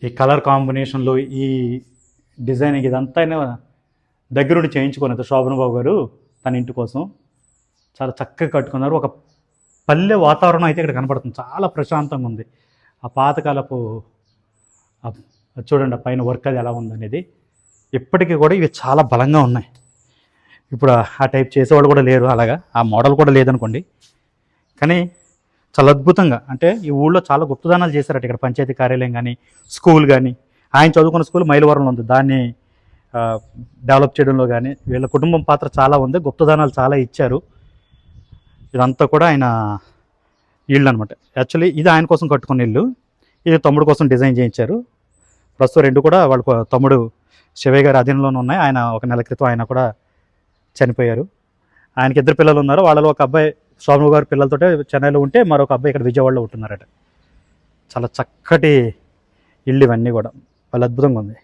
ఈ కలర్ కాంబినేషన్లో ఈ డిజైనింగ్ ఇదంతా ఆయన దగ్గరుండి చేయించుకున్నారు శోభన్ బాబు గారు తన ఇంటి కోసం. చాలా చక్కగా కట్టుకున్నారు. ఒక పల్లె వాతావరణం అయితే ఇక్కడ కనపడుతుంది. చాలా ప్రశాంతంగా ఉంది. ఆ పాతకాలపు చూడండి పైన వర్క్ అది ఎలా ఉందనేది. ఇప్పటికీ కూడా ఇవి చాలా బలంగా ఉన్నాయి. ఇప్పుడు ఆ టైప్ చేసేవాళ్ళు కూడా లేరు, అలాగా ఆ మోడల్ కూడా లేదనుకోండి. కానీ చాలా అద్భుతంగా, అంటే ఈ ఊళ్ళో చాలా గుప్తదానాలు చేశారట. ఇక్కడ పంచాయతీ కార్యాలయం కానీ, స్కూల్ కానీ, ఆయన చదువుకున్న స్కూల్ మైలవరంలో ఉంది, దాన్ని డెవలప్ చేయడంలో కానీ వీళ్ళ కుటుంబం పాత్ర చాలా ఉంది. గుప్తదానాలు చాలా ఇచ్చారు. ఇదంతా కూడా ఆయన ఇల్లు అనమాట. యాక్చువల్లీ ఇది ఆయన కోసం కట్టుకున్న ఇల్లు, ఇది తమ్ముడు కోసం డిజైన్ చేయించారు. ప్రస్తుతం రెండు కూడా వాళ్ళ తమ్ముడు శివయ్య గారి అధీనంలోనే ఉన్నాయి. ఆయన ఒక నెల క్రితం ఆయన కూడా చనిపోయారు. ఆయనకి 2 పిల్లలు ఉన్నారు. వాళ్ళలో ఒక అబ్బాయి శోభన్ గారి పిల్లలతో చెన్నైలో ఉంటే, మరొక అబ్బాయి ఇక్కడ విజయవాడలో ఉంటున్నారట. చాలా చక్కటి ఇల్లు ఇవన్నీ కూడా, చాలా అద్భుతంగా ఉంది.